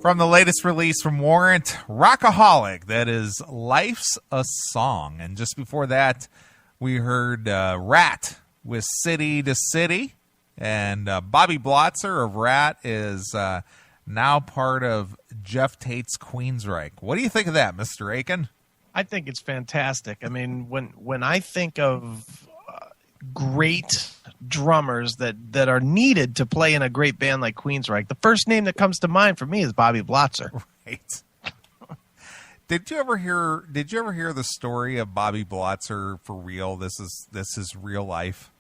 From the latest release from Warrant, Rockaholic, that is Life's a Song. And just before that, we heard Rat with City to City. And Bobby Blotzer of Rat is now part of Jeff Tate's Queensryche. What do you think of that, Mr. Akin? I think it's fantastic. I mean, when I think of great drummers that are needed to play in a great band like Queensryche, the first name that comes to mind for me is Bobby Blotzer. Right. Did you ever hear the story of Bobby Blotzer for real? This is real life.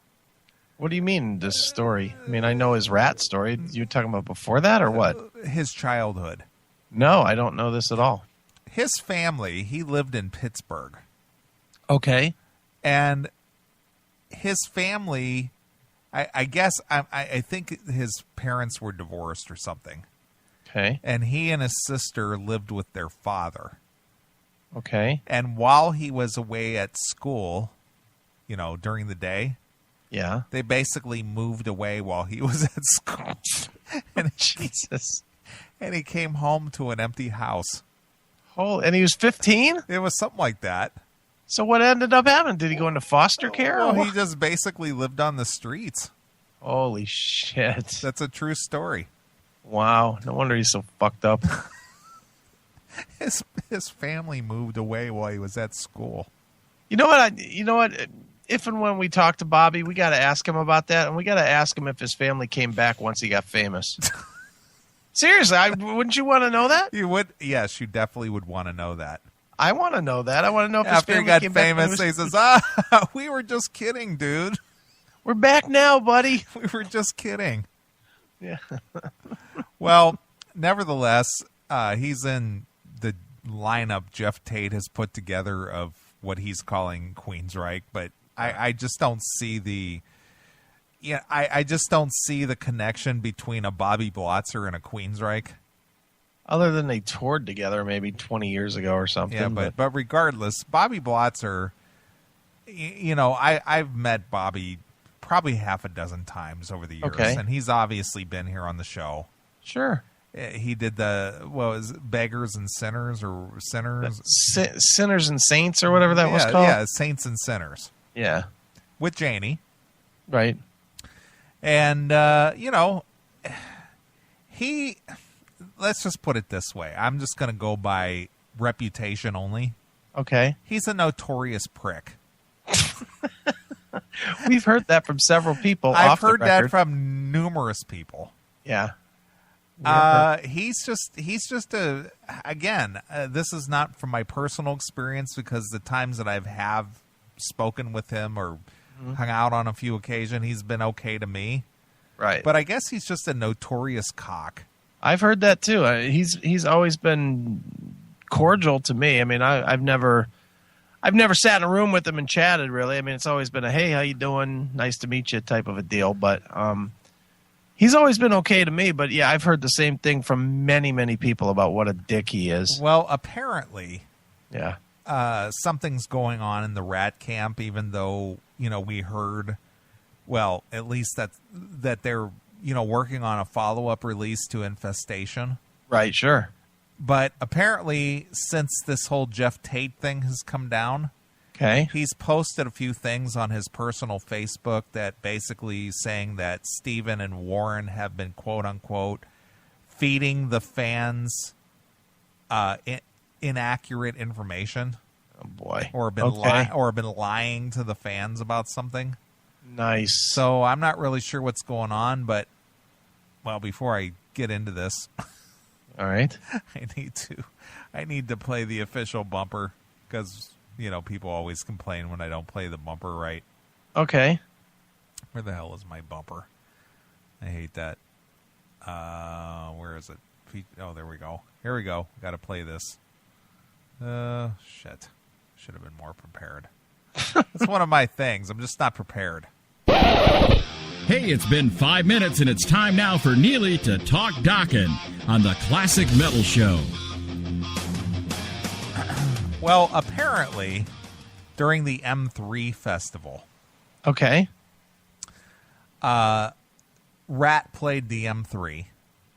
What do you mean, this story? I mean, I know his Rat story. You talking about before that or what? His childhood. No, I don't know this at all. His family, he lived in Pittsburgh. Okay. And his family, I guess, I think his parents were divorced or something. Okay. And he and his sister lived with their father. Okay. And while he was away at school, during the day, yeah, they basically moved away while he was at school. And Jesus. And he came home to an empty house. Oh, and he was 15? It was something like that. So what ended up happening? Did he go into foster care? Well, he just basically lived on the streets. Holy shit. That's a true story. Wow. No wonder he's so fucked up. His family moved away while he was at school. You know what? If and when we talk to Bobby, we got to ask him about that, and we got to ask him if his family came back once he got famous. Seriously, wouldn't you want to know that? You would. Yes, you definitely would want to know that. I want to know that. I want to know if after his family came back. After he got famous, he says, we were just kidding, dude. We're back now, buddy. We were just kidding. Yeah. Well, nevertheless, he's in the lineup Jeff Tate has put together of what he's calling Queensryche, but I just don't see the... Yeah, I just don't see the connection between a Bobby Blotzer and a Queensryche. Other than they toured together maybe 20 years ago or something. Yeah, but regardless, Bobby Blotzer, I've met Bobby probably half a dozen times over the years, and he's obviously been here on the show. Sure. He did Beggars and Sinners or Sinners? Sinners and Saints or whatever that was called? Yeah, Saints and Sinners. Yeah. With Janie. Right. And, let's just put it this way. I'm just going to go by reputation only. Okay. He's a notorious prick. We've heard that from several people. I've heard that from numerous people. Yeah. He's just again, this is not from my personal experience because the times that have spoken with him or hung out on a few occasions, he's been okay to me. Right. But I guess he's just a notorious cock. I've heard that too. He's always been cordial to me. I mean, I've never sat in a room with him and chatted really. I mean, it's always been a, hey, how you doing? Nice to meet you type of a deal. But he's always been okay to me. But yeah, I've heard the same thing from many, many people about what a dick he is. Well, apparently, yeah, something's going on in the Rat camp, even though, we heard, well, at least that they're, working on a follow-up release to Infestation. Right, sure. But apparently, since this whole Jeff Tate thing has come down, okay, he's posted a few things on his personal Facebook that basically saying that Steven and Warren have been, quote-unquote, feeding the fans inaccurate information. Oh, boy. Or been lying to the fans about something. Nice. So I'm not really sure what's going on, but, well, before I get into this... All right. I need to play the official bumper because, people always complain when I don't play the bumper right. Okay. Where the hell is my bumper? I hate that. Where is it? Oh, there we go. Here we go. Got to play this. Shit. Should have been more prepared. It's one of my things. I'm just not prepared. Hey, it's been 5 minutes, and it's time now for Neeley to talk Dokken on the Classic Metal Show. Well, apparently, during the M3 festival, okay, Rat played the M3.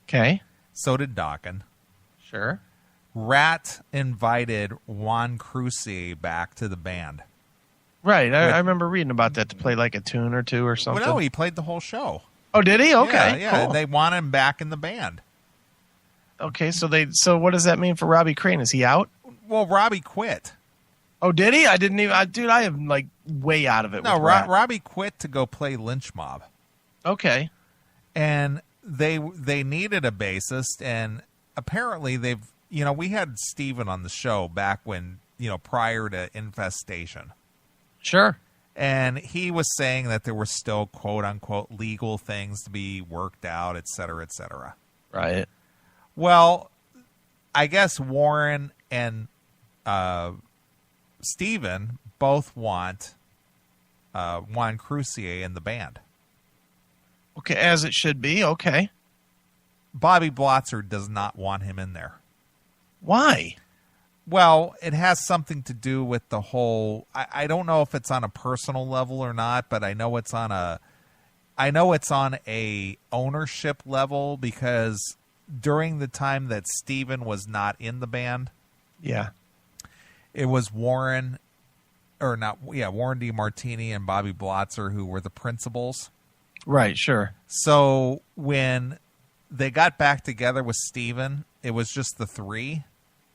Okay. So did Dokken. Sure. Rat invited Juan Crucier back to the band. Right. I remember reading about that, to play like a tune or two or something. Well, no, he played the whole show. Oh, did he? Okay. Yeah. Cool. They want him back in the band. Okay, so what does that mean for Robbie Crane? Is he out? Well, Robbie quit. Oh, did he? I didn't even. Dude, I am like way out of it. No, with Rat. Robbie quit to go play Lynch Mob. Okay. And they needed a bassist, and apparently we had Steven on the show back when, prior to Infestation. Sure. And he was saying that there were still quote unquote legal things to be worked out, et cetera, et cetera. Right. Well, I guess Warren and Steven both want Juan Crucier in the band. Okay, as it should be. Okay. Bobby Blotzer does not want him in there. Why? Well, it has something to do with the whole. I don't know if it's on a personal level or not, but I know it's on a ownership level, because during the time that Steven was not in the band, yeah, it was Warren DeMartini and Bobby Blotzer who were the principals. Right, sure. So when they got back together with Steven, it was just the three.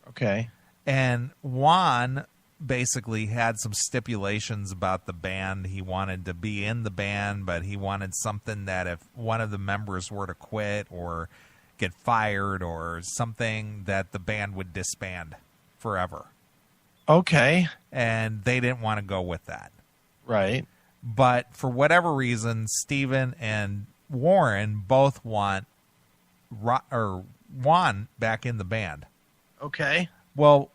Okay. And Juan basically had some stipulations about the band. He wanted to be in the band, but he wanted something that if one of the members were to quit or get fired or something, that the band would disband forever. Okay. And they didn't want to go with that. Right. But for whatever reason, Steven and Warren both want Juan back in the band. Okay. Well,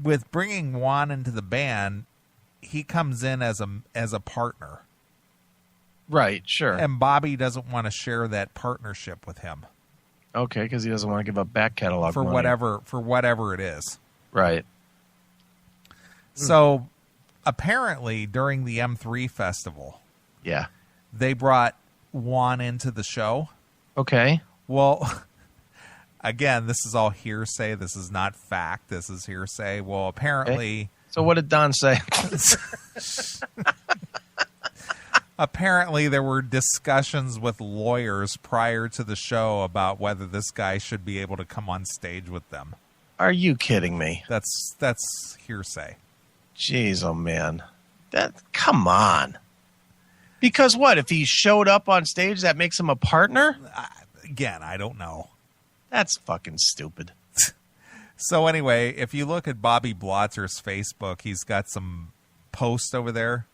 with bringing Juan into the band, he comes in as a partner. Right, sure. And Bobby doesn't want to share that partnership with him. Okay, because he doesn't want to give up back catalog for money. whatever it is. Right. So apparently during the M3 festival, yeah, they brought Juan into the show. Okay. Well, again, this is all hearsay. This is not fact. This is hearsay. Well, apparently... Okay. So what did Don say? Apparently, there were discussions with lawyers prior to the show about whether this guy should be able to come on stage with them. Are you kidding me? That's hearsay. Jeez, oh man. Come on. Because what? If he showed up on stage, that makes him a partner? Again, I don't know. That's fucking stupid. So anyway, if you look at Bobby Blotzer's Facebook, he's got some posts over there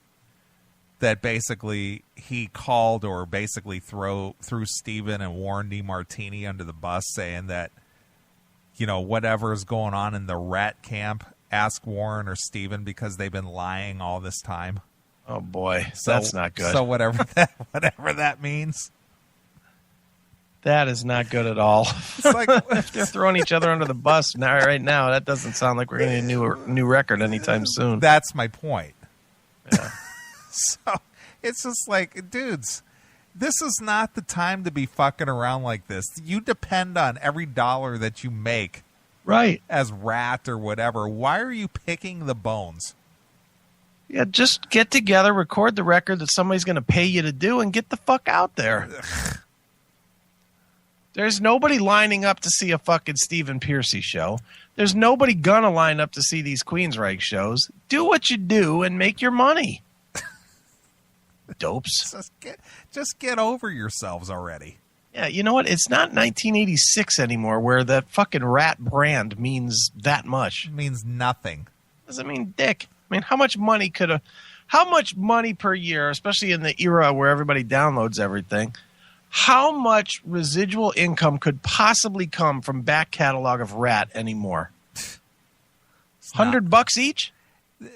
that basically he called or basically threw Steven and Warren DeMartini under the bus, saying that, whatever's going on in the rat camp, ask Warren or Steven, because they've been lying all this time. Oh boy, that's not good. So whatever that means. That is not good at all. It's like if they're throwing each other under the bus right now, that doesn't sound like we're going to need a new record anytime soon. That's my point. Yeah. So it's just like, dudes, this is not the time to be fucking around like this. You depend on every dollar that you make, right, as Rat or whatever. Why are you picking the bones? Yeah, just get together, record the record that somebody's going to pay you to do, and get the fuck out there. There's nobody lining up to see a fucking Stephen Pearcy show. There's nobody gonna line up to see these Queensryche shows. Do what you do and make your money. Dopes. Just get over yourselves already. Yeah, you know what? It's not 1986 anymore where that fucking Rat brand means that much. It means nothing. Doesn't mean dick. I mean, how much money per year, especially in the era where everybody downloads everything, how much residual income could possibly come from back catalog of Rat anymore? $100 each?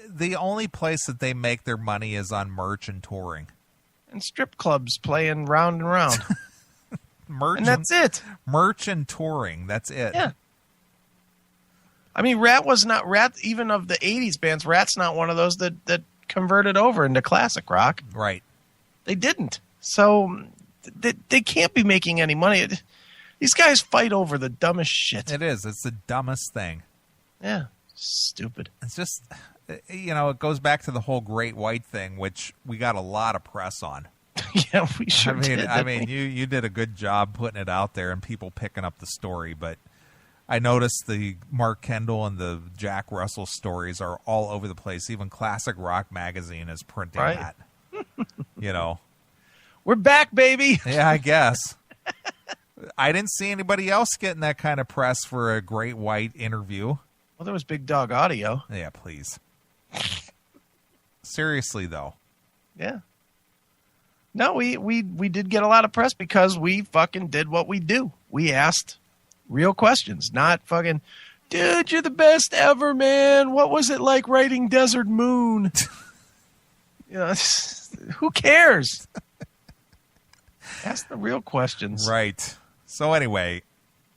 The only place that they make their money is on merch and touring. And strip clubs playing round and round. And that's it. Merch and touring. That's it. Yeah. I mean, Rat even of the 80s bands, Rat's not one of those that converted over into classic rock. Right. They didn't. So they can't be making any money. These guys fight over the dumbest shit. It is. It's the dumbest thing. Yeah. Stupid. It's just, it goes back to the whole Great White thing, which we got a lot of press on. Yeah, we sure did. I mean, you did a good job putting it out there and people picking up the story, but I noticed the Mark Kendall and the Jack Russell stories are all over the place. Even Classic Rock Magazine is printing that. We're back, baby. Yeah, I guess. I didn't see anybody else getting that kind of press for a Great White interview. Well, there was Big Dog Audio. Yeah, please. Seriously, though. Yeah. No, we did get a lot of press because we fucking did what we do. We asked real questions, not fucking, dude, you're the best ever, man. What was it like writing Desert Moon? Who cares? Ask the real questions. Right. So anyway,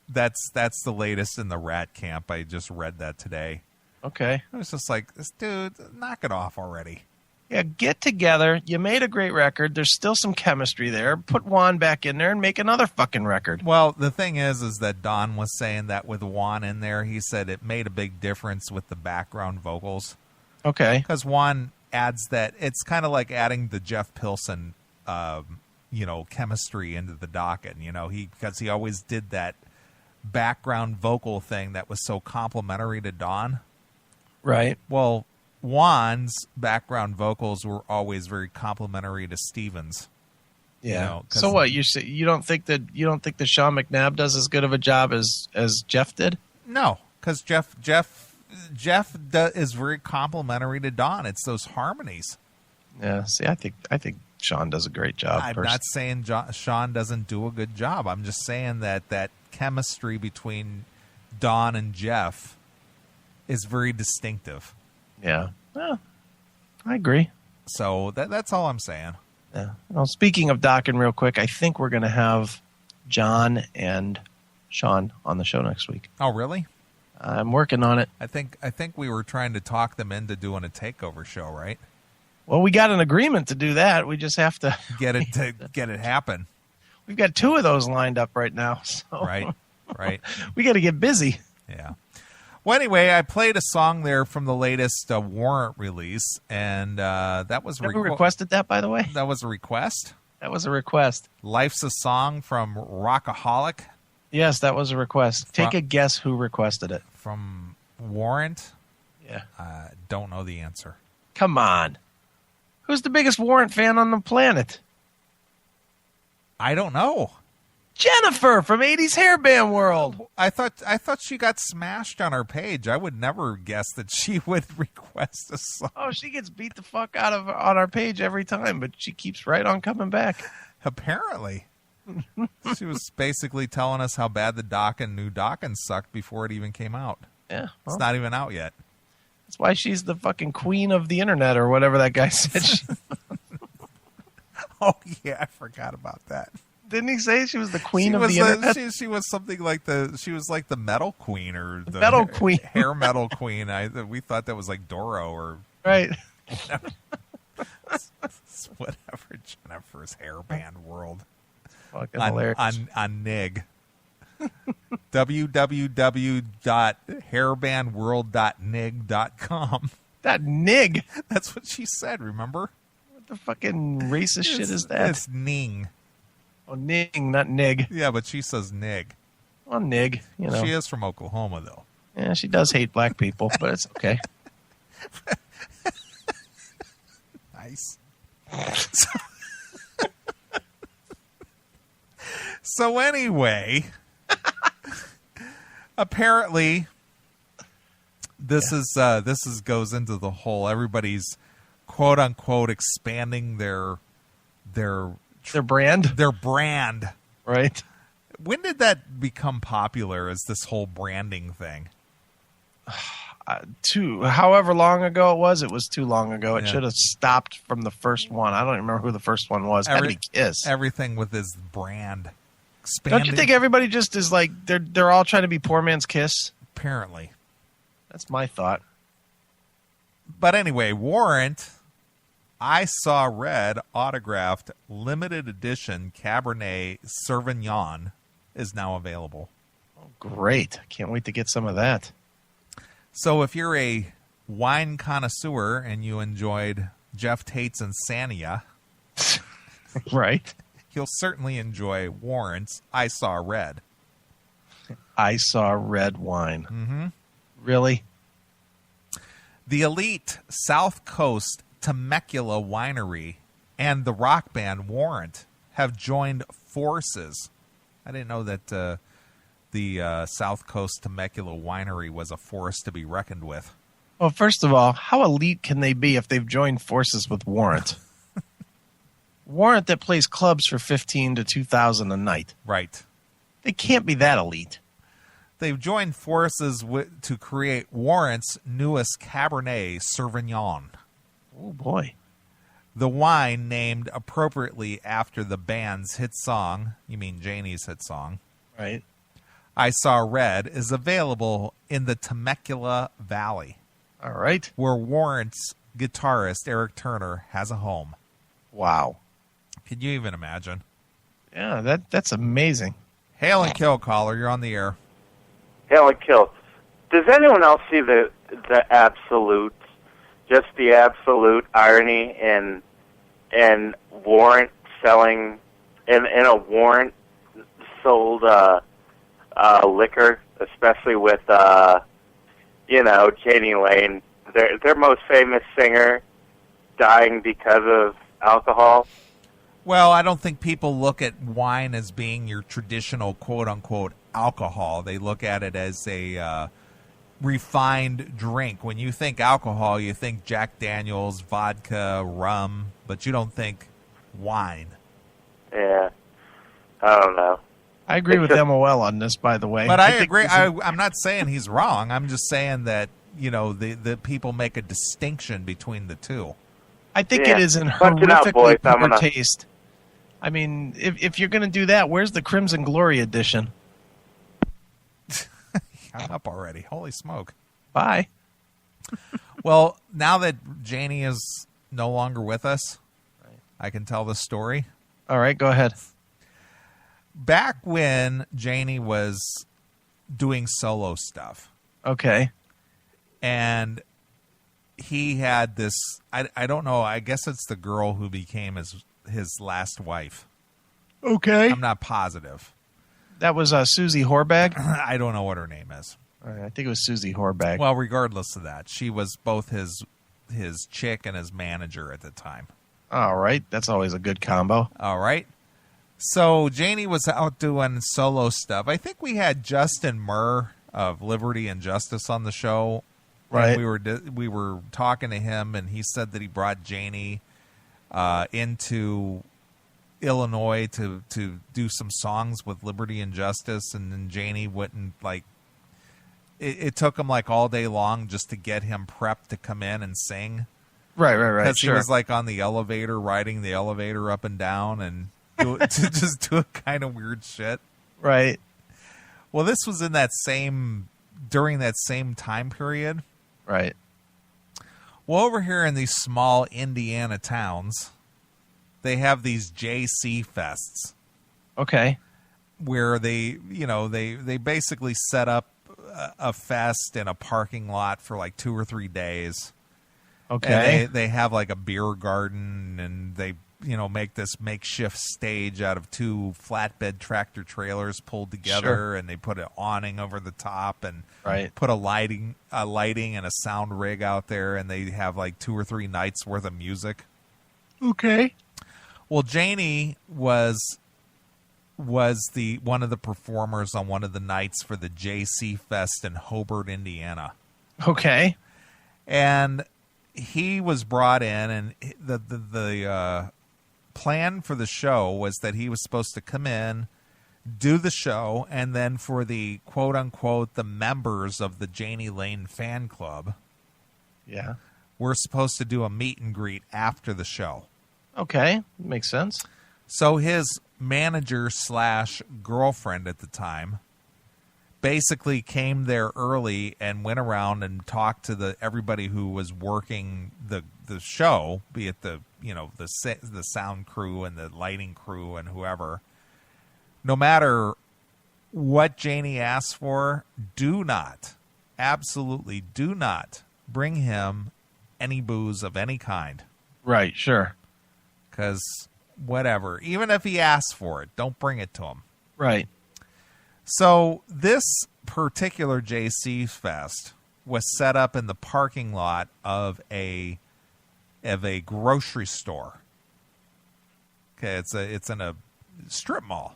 that's the latest in the rat camp. I just read that today. Okay. I was just like, this dude, knock it off already. Yeah, get together. You made a great record. There's still some chemistry there. Put Juan back in there and make another fucking record. Well, the thing is that Don was saying that with Juan in there, he said it made a big difference with the background vocals. Okay. Because Juan adds that, it's kind of like adding the Jeff Pilson, chemistry into the Dokken. Because he always did that background vocal thing that was so complimentary to Don. Right. Well, Juan's background vocals were always very complimentary to Stevens. Yeah. So what? You don't think that Sean McNabb does as good of a job as Jeff did? No, because Jeff is very complimentary to Don. It's those harmonies. Yeah. See, I think Sean does a great job. I'm not saying Sean doesn't do a good job. I'm just saying that chemistry between Don and Jeff is very distinctive. Yeah. Well, I agree. So that's all I'm saying. Yeah. Well, speaking of Dokken real quick, I think we're going to have John and Sean on the show next week. Oh, really? I'm working on it. I think we were trying to talk them into doing a takeover show, right? Well, we got an agreement to do that. We just have to get it happen. We've got 2 of those lined up right now. So. Right. We got to get busy. Yeah. Well, anyway, I played a song there from the latest Warrant release, and that was... Who requested that, by the way? That was a request? That was a request. Life's a Song from Rockaholic? Yes, that was a request. Take a guess who requested it. From Warrant? Yeah. Don't know the answer. Come on. Who's the biggest Warrant fan on the planet? I don't know. Jennifer from 80s Hairband World. I thought she got smashed on our page. I would never guess that she would request a song. Oh, she gets beat the fuck out of on our page every time, but she keeps right on coming back. Apparently. She was basically telling us how bad the new Dokken sucked before it even came out. Yeah. Well, it's not even out yet. That's why she's the fucking queen of the internet or whatever that guy said. Oh, yeah, I forgot about that. Didn't he say she was the queen of the internet? She was something like the metal queen or the metal queen, hair metal queen. We thought that was like Doro or right. Whatever. Jennifer's Hairband World. Fucking hilarious. On Nig. www.hairbandworld.nig.com. That Nig. That's what she said. Remember? What the fucking racist shit is that? It's Ning. Oh, Ning, not Nig. Yeah, but she says Nig. Well, Nig, She is from Oklahoma, though. Yeah, she does hate black people, but it's okay. Nice. So anyway, apparently, this goes into the whole everybody's quote unquote expanding their brand? Their brand. Right. When did that become popular as this whole branding thing? However long ago it was too long ago. It should have stopped from the first one. I don't remember who the first one was. Had to be Kiss. Everything with his brand. Expanding. Don't you think everybody just is like, they're all trying to be poor man's Kiss? Apparently. That's my thought. But anyway, Warrant... I saw red autographed limited edition Cabernet Sauvignon is now available. Oh, great. I can't wait to get some of that. So if you're a wine connoisseur and you enjoyed Jeff Tate's Insania, Right. you'll certainly enjoy Warrant's I Saw Red. I Saw Red wine. Mm-hmm. Really? The elite South Coast Temecula Winery and the rock band Warrant have joined forces. I didn't know that the South Coast Temecula Winery was a force to be reckoned with. Well, first of all, how elite can they be if they've joined forces with Warrant? Warrant that plays clubs for $15 to $2,000 a night. Right. They can't be that elite. They've joined forces to create Warrant's newest Cabernet Sauvignon. Oh, boy. The wine named appropriately after the band's hit song, you mean Janie's hit song, Right. I Saw Red, is available in the Temecula Valley, All right. where Warrant's guitarist Erik-Turner has a home. Wow. Can you even imagine? Yeah, that's amazing. Hail and kill, caller. You're on the air. Hail and kill. Does anyone else see the absolute, just the absolute irony in Warrant selling, in a Warrant sold liquor, especially with jani-lane, their most famous singer dying because of alcohol? Well, I don't think people look at wine as being your traditional quote-unquote alcohol. They look at it as a refined drink. When you think alcohol, you think Jack Daniels, vodka, rum, but you don't think wine. Yeah. I don't know. I agree with MOL on this, by the way. But I think agree. this is- I'm not saying he's wrong. I'm just saying that, the people make a distinction between the two. I think Yeah. it is in Punch it out, horrifically boys. I'm poor gonna- taste. I mean, if you're going to do that, where's the Crimson Glory edition? Hung up already. Holy smoke. Bye. Well, now that Janie is no longer with us, I can tell the story. All right, go ahead. Back when Janie was doing solo stuff, Okay. and he had this, I don't know, I guess it's the girl who became his last wife. Okay. I'm not positive. That was Susie Horbag. I don't know what her name is. All right, I think it was Susie Horbag. Well, regardless of that, she was both his chick and his manager at the time. All right, that's always a good combo. All right. So Janie was out doing solo stuff. I think we had Justin Murr of Liberty and Justice on the show. Right. And we were talking to him, and he said that he brought Janie into Illinois to do some songs with Liberty and Justice, and then Janie wouldn't it took him like all day long just to get him prepped to come in and sing. Right. Because Sure. he was like on the elevator, riding the elevator up and down, and to just do kind of weird shit. Right. Well, this was during that same time period. Right. Well, over here in these small Indiana towns, they have these JC fests Okay. where they basically set up a fest in a parking lot for like 2 or 3 days. Okay. And they have like a beer garden, and they make this makeshift stage out of 2 flatbed tractor trailers pulled together, Sure. and they put an awning over the top and Right. put a lighting and a sound rig out there, and they have like 2 or 3 nights worth of music. Okay. Well, Janie was the one of the performers on one of the nights for the JC Fest in Hobart, Indiana. Okay. And he was brought in, and the plan for the show was that he was supposed to come in, do the show, and then for the quote-unquote the members of the jani-lane fan club, Yeah. we're supposed to do a meet and greet after the show. Okay. Makes sense. So his manager / girlfriend at the time basically came there early and went around and talked to everybody who was working the show, be it the sound crew and the lighting crew and whoever. No matter what Janie asks for, absolutely do not bring him any booze of any kind. Right, sure. Because whatever, even if he asks for it, don't bring it to him. Right. So this particular JC Fest was set up in the parking lot of a grocery store. Okay, it's in a strip mall.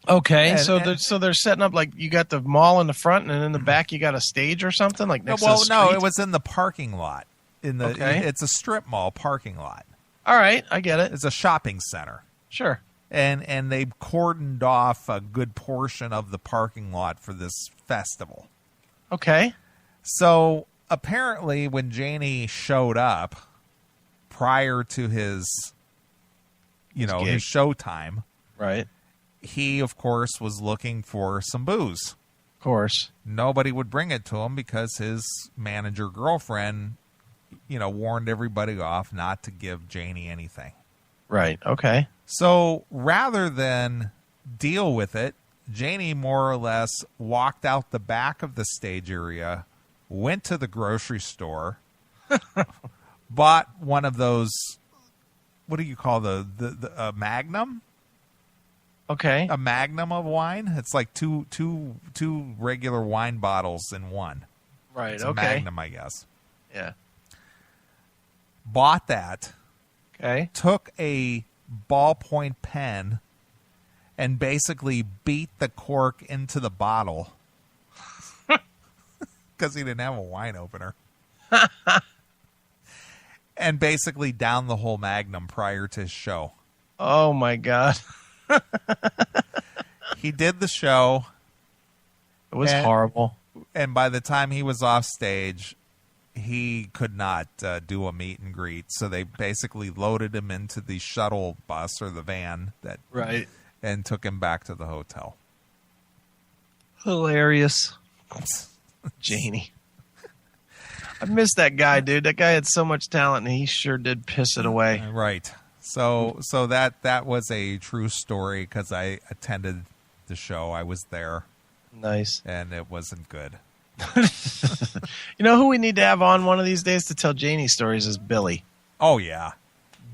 Okay, And- so they're setting up like you got the mall in the front, and in the back you got a stage or something like next to the street? No, it was in the parking lot. Okay. It's a strip mall parking lot. All right, I get it. It's a shopping center. Sure. And they cordoned off a good portion of the parking lot for this festival. Okay. So apparently when Janie showed up prior to his gig. his showtime, Right. he of course was looking for some booze. Of course. Nobody would bring it to him because his manager girlfriend, warned everybody off not to give Janie anything. Right. Okay. So rather than deal with it, Janie more or less walked out the back of the stage area, went to the grocery store, bought one of those, what do you call the Magnum? Okay. A Magnum of wine? It's like two regular wine bottles in one. Right. It's a okay. Magnum, I guess. Yeah. Bought that, Okay. took a ballpoint pen and basically beat the cork into the bottle because he didn't have a wine opener. And basically downed the whole Magnum prior to his show. Oh my God. He did the show, It was horrible. and by the time he was off stage, he could not do a meet and greet. So they basically loaded him into the shuttle bus or the van Right. and took him back to the hotel. Hilarious. Janie. I miss that guy, dude. That guy had so much talent, and he sure did piss it away. Right. So that was a true story because I attended the show. I was there, Nice. and it wasn't good. You know who we need to have on one of these days to tell Janie stories is Billy. Oh, yeah.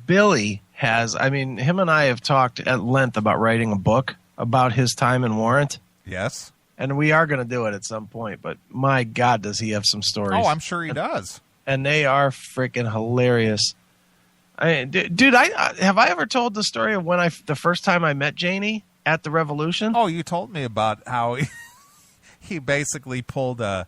Billy him and I have talked at length about writing a book about his time in Warrant, Yes. and we are going to do it at some point, but my God, does he have some stories. Oh, I'm sure he does. And they are freaking hilarious. Dude, have I ever told the story of when the first time I met Janie at the Revolution? Oh, you told me about how he basically pulled a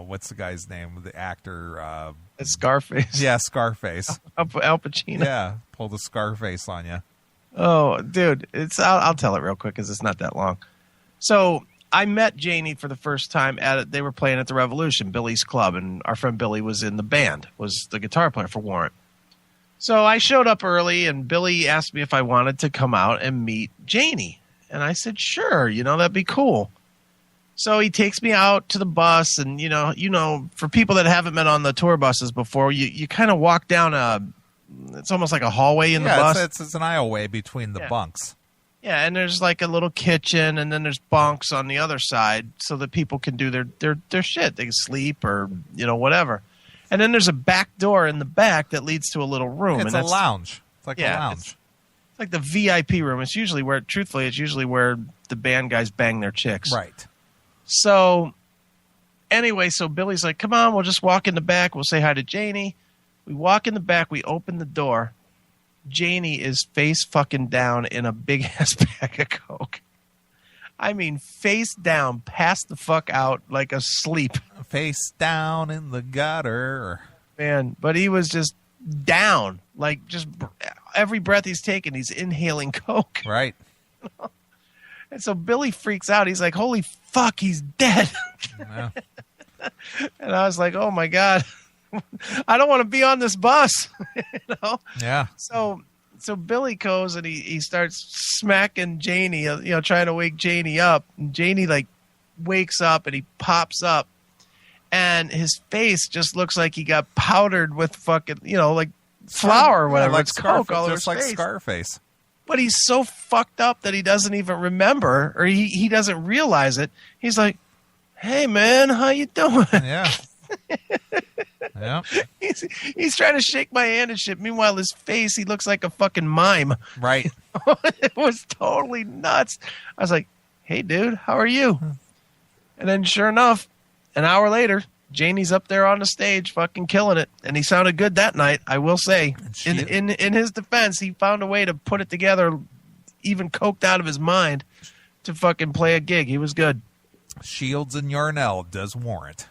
what's the guy's name? The actor. It's Scarface. Yeah, Scarface. Al Pacino. Yeah, pulled a Scarface on you. Oh, dude, I'll tell it real quick because it's not that long. So I met Janie for the first time they were playing at the Revolution, Billy's club, and our friend Billy was in the band, was the guitar player for Warrant. So I showed up early, and Billy asked me if I wanted to come out and meet Janie. And I said, sure, that'd be cool. So he takes me out to the bus, and, for people that haven't been on the tour buses before, you kind of walk down it's almost like a hallway in the bus. It's an aisleway between the bunks. Yeah, and there's like a little kitchen, and then there's bunks on the other side so that people can do their shit. They can sleep or, whatever. And then there's a back door in the back that leads to a little room. It's a lounge. It's like a lounge. It's like the VIP room. It's usually where the band guys bang their chicks. Right. So anyway, so Billy's like, come on, we'll just walk in the back. We'll say hi to Janie. We walk in the back. We open the door. Janie is face fucking down in a big ass bag of Coke. I mean, face down, passed the fuck out like asleep. Face down in the gutter. Man, but he was just down. Like, just every breath he's taking, he's inhaling Coke. Right. And so Billy freaks out. He's like, holy fuck, he's dead. Yeah. And I was like, oh my God, I don't want to be on this bus. Yeah. So Billy goes and he starts smacking Janie, trying to wake Janie up. And Janie wakes up and he pops up, and his face just looks like he got powdered with fucking, like flour or whatever. Like it's Coke all over just his like face. Scarface. but he's so fucked up that he doesn't even remember, or he doesn't realize it. He's like, "Hey man, how you doing?" Yeah. Yeah. He's trying to shake my hand and shit. Meanwhile, his face, he looks like a fucking mime. Right. It was totally nuts. I was like, "Hey dude, how are you?" And then sure enough, an hour later, Janie's up there on the stage fucking killing it. And he sounded good that night, I will say. In his defense, he found a way to put it together, even coked out of his mind, to fucking play a gig. He was good. Shields and Yarnell does Warrant.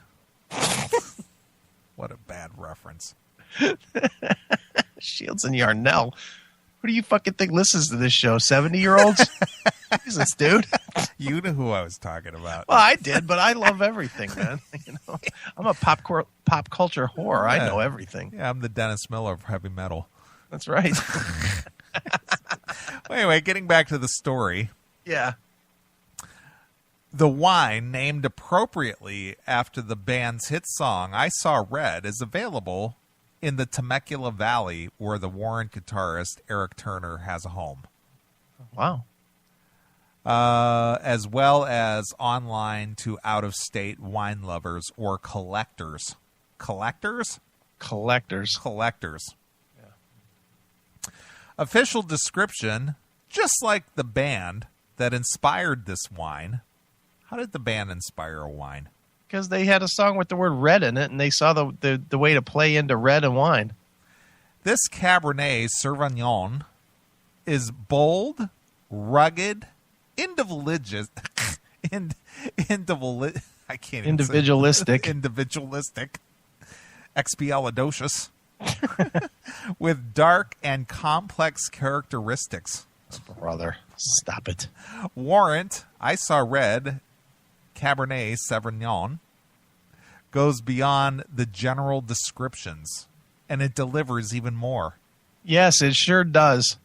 What a bad reference. Shields and Yarnell. Who do you fucking think listens to this show? 70-year-olds? Jesus, dude. You know who I was talking about. Well, I did, but I love everything, man. I'm a pop culture whore. I know everything. Yeah, I'm the Dennis Miller of heavy metal. That's right. Anyway, getting back to the story. Yeah. The wine, named appropriately after the band's hit song, I Saw Red, is available in the Temecula Valley, where the Warrant guitarist Erik-Turner has a home. Wow. As well as online to out-of-state wine lovers or collectors. Collectors? Collectors. Yeah. Official description, just like the band that inspired this wine. How did the band inspire a wine? Because they had a song with the word red in it, and they saw the way to play into red and wine. This Cabernet Sauvignon is bold, rugged, individualistic, expialidocious, with dark and complex characteristics. Brother, stop it. Warrant, I Saw Red, Cabernet Sauvignon, goes beyond the general descriptions, and it delivers even more. Yes, it sure does.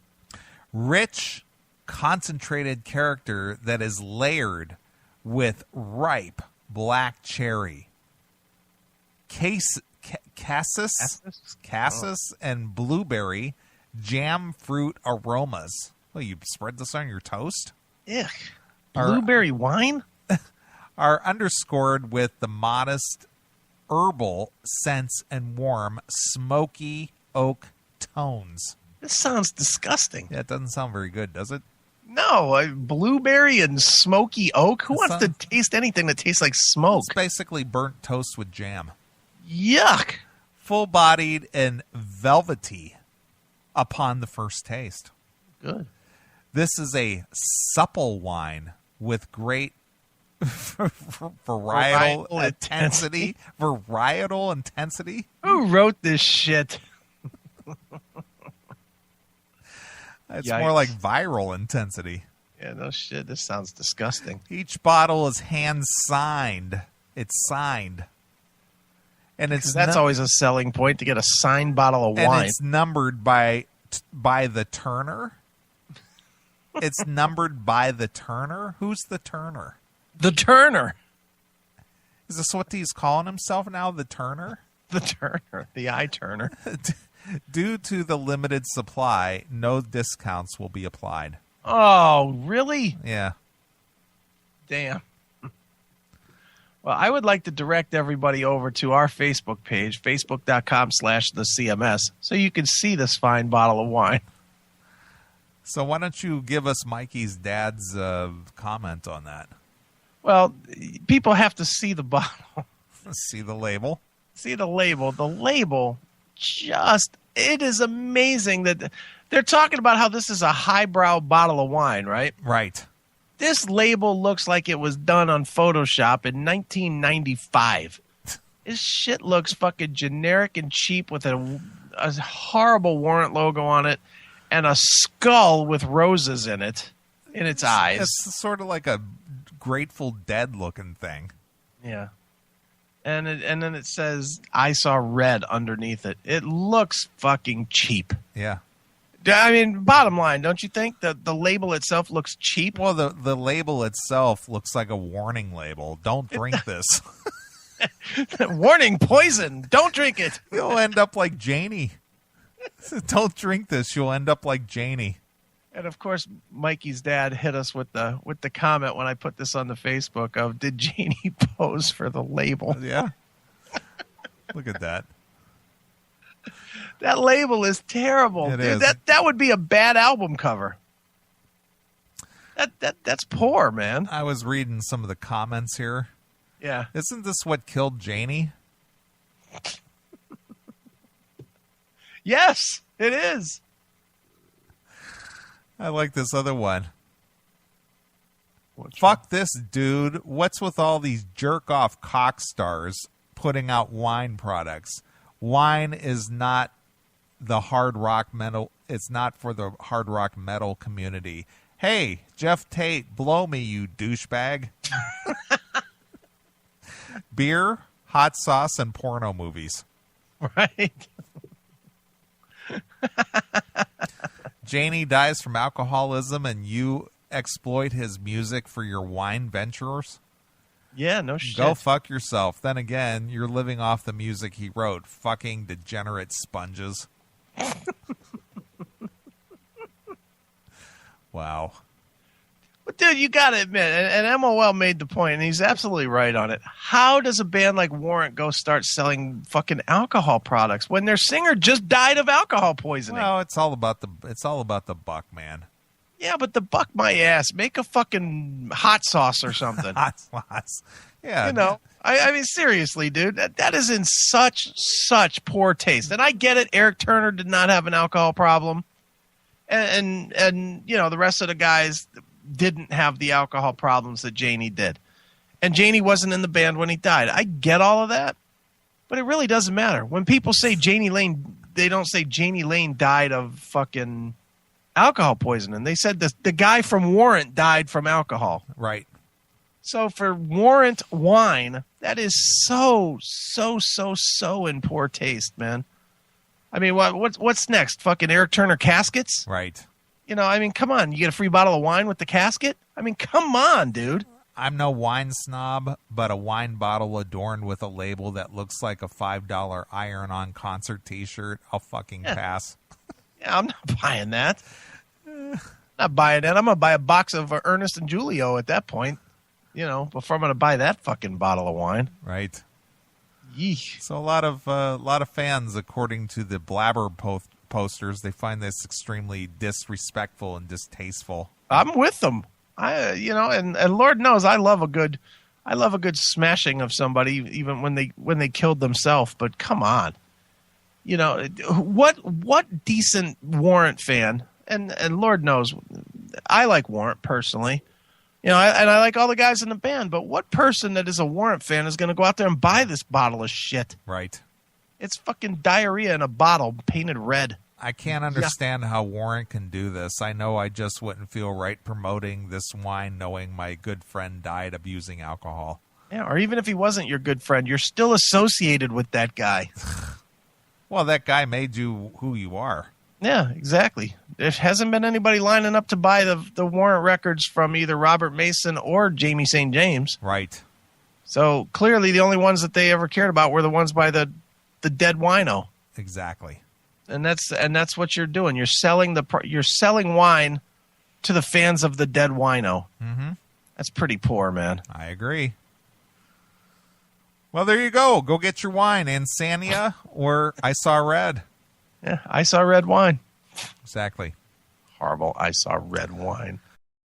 Rich, concentrated character that is layered with ripe black cherry, cassis, and blueberry jam fruit aromas. Well, you spread this on your toast? Ugh. Blueberry wine? Are underscored with the modest herbal scents and warm, smoky oak tones. This sounds disgusting. Yeah, it doesn't sound very good, does it? No, blueberry and smoky oak? Who wants to taste anything that tastes like smoke? It's basically burnt toast with jam. Yuck. Full-bodied and velvety upon the first taste. Good. This is a supple wine with great varietal intensity. Varietal intensity. Who wrote this shit? It's more like viral intensity. Yeah, no shit. This sounds disgusting. Each bottle is hand-signed. It's signed. And that's always a selling point, to get a signed bottle of wine. And it's numbered by the Turner. It's numbered by the Turner. Who's the Turner? The Turner. Is this what he's calling himself now? The Turner? The Turner. The eye Turner. Due to the limited supply, no discounts will be applied. Oh, really? Yeah. Damn. Well, I would like to direct everybody over to our Facebook page, facebook.com/thecms, so you can see this fine bottle of wine. So why don't you give us Mikey's dad's comment on that? Well, people have to see the bottle. See the label. See the label. The label, it is amazing that they're talking about how this is a highbrow bottle of wine, right? Right. This label looks like it was done on Photoshop in 1995. This shit looks fucking generic and cheap with a horrible Warrant logo on it and a skull with roses in its eyes. It's sort of like a Grateful Dead looking thing. Yeah. And then it says, I Saw Red underneath it. It looks fucking cheap. Yeah. I mean, bottom line, don't you think that the label itself looks cheap? Well, the label itself looks like a warning label. Don't drink this. Warning, poison. Don't drink it. You'll end up like Janie. Don't drink this. You'll end up like Janie. And of course, Mikey's dad hit us with the comment when I put this on the Facebook of, did Janie pose for the label? Yeah. Look at that. That label is terrible. It Dude, is. That would be a bad album cover. That's poor, man. I was reading some of the comments here. Yeah. Isn't this what killed Janie? Yes, it is. I like this other one. What's Fuck this, dude. What's with all these jerk-off cock stars putting out wine products? Wine is not the hard rock metal. It's not for the hard rock metal community. Hey, Jeff Tate, blow me, you douchebag. Beer, hot sauce, and porno movies. Right. Janie dies from alcoholism and you exploit his music for your wine ventures? Yeah, no shit. Go fuck yourself. Then again, you're living off the music he wrote. Fucking degenerate sponges. Wow. But dude, you got to admit, and MOL made the point, and he's absolutely right on it. How does a band like Warrant go start selling fucking alcohol products when their singer just died of alcohol poisoning? Well, it's all about the buck, man. Yeah, but the buck my ass. Make a fucking hot sauce or something. Hot sauce. Yeah. You know, I mean, seriously, dude, that is in such poor taste. And I get it. Erik-Turner did not have an alcohol problem, and you know, the rest of the guys didn't have the alcohol problems that Janie did. And Janie wasn't in the band when he died. I get all of that, but it really doesn't matter. When people say jani-lane, they don't say jani-lane died of fucking alcohol poisoning. They said the guy from Warrant died from alcohol. Right. So for Warrant wine, that is so in poor taste, man. I mean, what's next? Fucking Erik-Turner caskets? Right. You know, I mean, come on. You get a free bottle of wine with the casket? I mean, come on, dude. I'm no wine snob, but a wine bottle adorned with a label that looks like a $5 iron-on concert T-shirt, I'll fucking pass. Yeah, I'm not buying that. Not buying that. I'm going to buy a box of Ernest and Julio at that point, you know, before I'm going to buy that fucking bottle of wine. Right. Yeesh. So a lot of fans, according to the Blabber posters, they find this extremely disrespectful and distasteful. I'm with them. You know, and Lord knows I love a good smashing of somebody, even when they killed themselves. But come on, you know, what decent Warrant fan, and Lord knows I like Warrant personally, you know, and I like all the guys in the band. But what person that is a Warrant fan is going to go out there and buy this bottle of shit? Right. It's fucking diarrhea in a bottle painted red. I can't understand how Warrant can do this. I know I just wouldn't feel right promoting this wine knowing my good friend died abusing alcohol. Yeah, or even if he wasn't your good friend, you're still associated with that guy. Well, that guy made you who you are. Yeah, exactly. There hasn't been anybody lining up to buy the Warrant records from either Robert Mason or Jamie St. James. Right. So clearly the only ones that they ever cared about were the ones by the dead wino. Exactly. And that's what you're doing. You're selling wine to the fans of the dead wino. Mm-hmm. That's pretty poor, man. I agree. Well, there you go. Go get your wine, Insania or I Saw Red. Yeah, I saw red wine. Exactly. Horrible. I saw red wine.